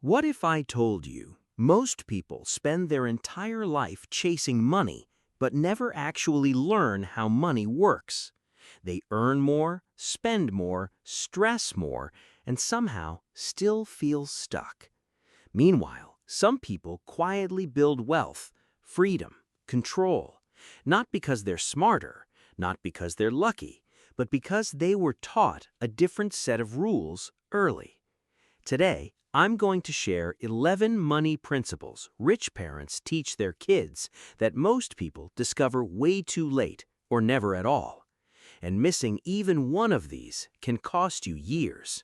What if I told you most people spend their entire life chasing money, but never actually learn how money works? They earn more, spend more, stress more, and somehow still feel stuck. Meanwhile, some people quietly build wealth, freedom, control, not because they're smarter, not because they're lucky, but because they were taught a different set of rules early. Today, I'm going to share 11 money principles rich parents teach their kids that most people discover way too late or never at all. And missing even one of these can cost you years.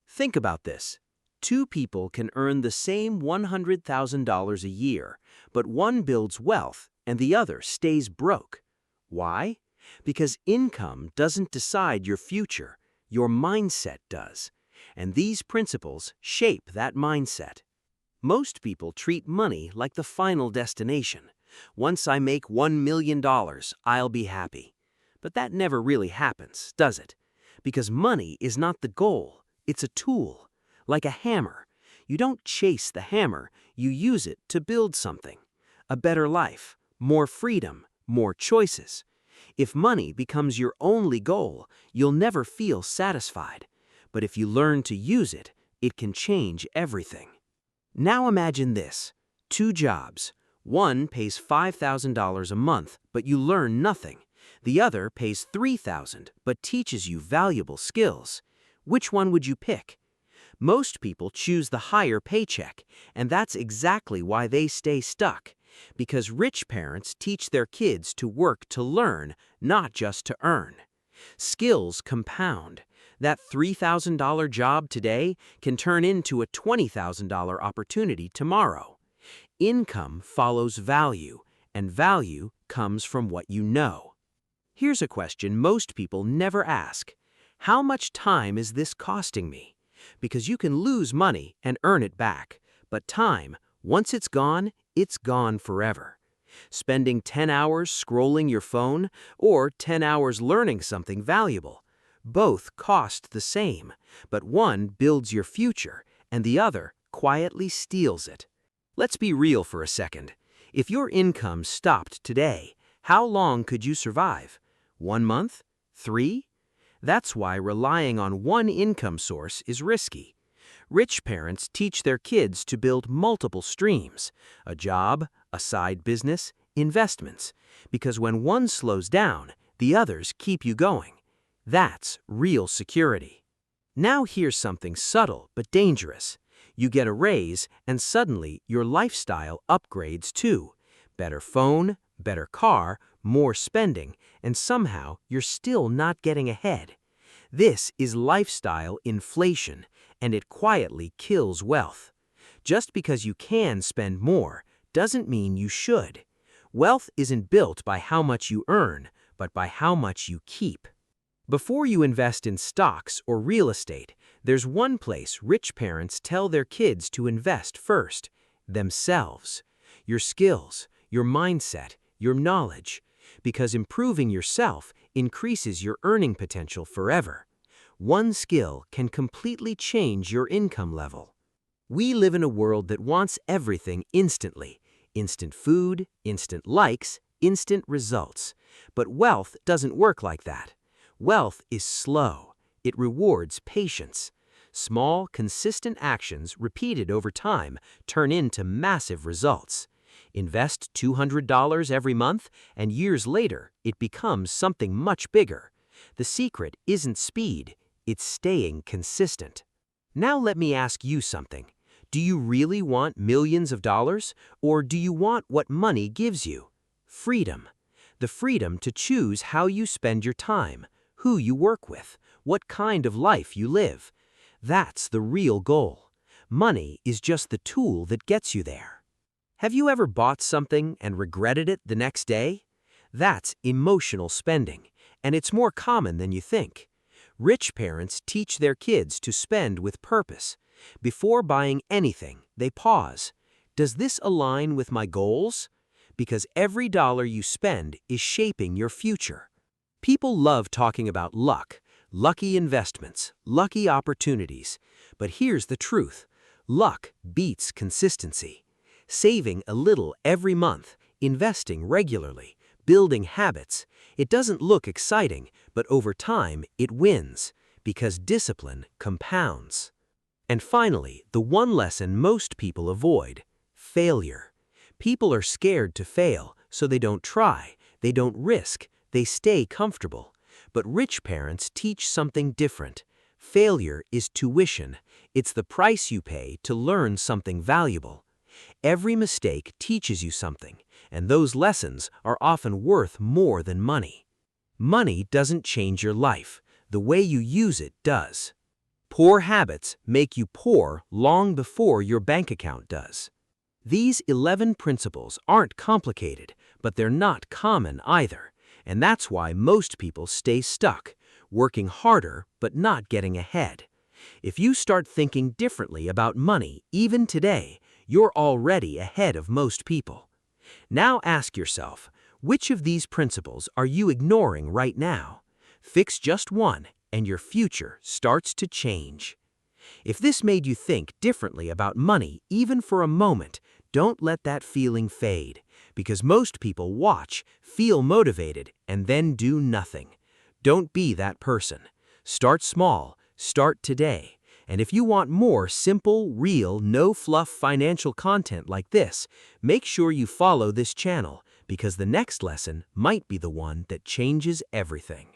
Think about this. Two people can earn the same $100,000 a year, but one builds wealth and the other stays broke. Why? Because income doesn't decide your future, your mindset does. And these principles shape that mindset. Most people treat money like the final destination. Once I make $1 million, I'll be happy. But that never really happens, does it? Because money is not the goal, it's a tool. Like a hammer. You don't chase the hammer, you use it to build something. A better life, more freedom, more choices. If money becomes your only goal, you'll never feel satisfied. But if you learn to use it, it can change everything. Now imagine this. Two jobs. One pays $5,000 a month, but you learn nothing. The other pays $3,000, but teaches you valuable skills. Which one would you pick? Most people choose the higher paycheck, and that's exactly why they stay stuck. Because rich parents teach their kids to work to learn, not just to earn. Skills compound. That $3,000 job today can turn into a $20,000 opportunity tomorrow. Income follows value, and value comes from what you know. Here's a question most people never ask. How much time is this costing me? Because you can lose money and earn it back, but time, once it's gone forever. Spending 10 hours scrolling your phone or 10 hours learning something valuable. Both cost the same, but one builds your future and the other quietly steals it. Let's be real for a second. If your income stopped today, how long could you survive? 1 month? 3? That's why relying on one income source is risky. Rich parents teach their kids to build multiple streams, a job, a side business, investments, because when one slows down, the others keep you going. That's real security. Now here's something subtle but dangerous. You get a raise and suddenly your lifestyle upgrades too. Better phone, better car, more spending, and somehow you're still not getting ahead. This is lifestyle inflation, and it quietly kills wealth. Just because you can spend more doesn't mean you should. Wealth isn't built by how much you earn, but by how much you keep. Before you invest in stocks or real estate, there's one place rich parents tell their kids to invest first: themselves. Your skills, your mindset, your knowledge. Because improving yourself increases your earning potential forever. One skill can completely change your income level. We live in a world that wants everything instantly. Instant food, instant likes, instant results. But wealth doesn't work like that. Wealth is slow. It rewards patience. Small, consistent actions repeated over time turn into massive results. Invest $200 every month, and years later, it becomes something much bigger. The secret isn't speed, it's staying consistent. Now let me ask you something. Do you really want millions of dollars, or do you want what money gives you? Freedom. The freedom to choose how you spend your time, who you work with, what kind of life you live. That's the real goal. Money is just the tool that gets you there. Have you ever bought something and regretted it the next day? That's emotional spending, and it's more common than you think. Rich parents teach their kids to spend with purpose. Before buying anything, they pause. Does this align with my goals? Because every dollar you spend is shaping your future. People love talking about luck, lucky investments, lucky opportunities. But here's the truth. Luck beats consistency. Saving a little every month, investing regularly, building habits. It doesn't look exciting, but over time it wins, because discipline compounds. And finally, the one lesson most people avoid: failure. People are scared to fail, so they don't try, they don't risk, they stay comfortable. But rich parents teach something different. Failure is tuition. It's the price you pay to learn something valuable. Every mistake teaches you something, and those lessons are often worth more than money. Money doesn't change your life. The way you use it does. Poor habits make you poor long before your bank account does. These 11 principles aren't complicated, but they're not common either. And that's why most people stay stuck, working harder but not getting ahead. If you start thinking differently about money, even today, you're already ahead of most people. Now ask yourself, which of these principles are you ignoring right now? Fix just one, and your future starts to change. If this made you think differently about money, even for a moment, don't let that feeling fade, because most people watch, feel motivated, and then do nothing. Don't be that person. Start small, start today. And if you want more simple, real, no-fluff financial content like this, make sure you follow this channel, because the next lesson might be the one that changes everything.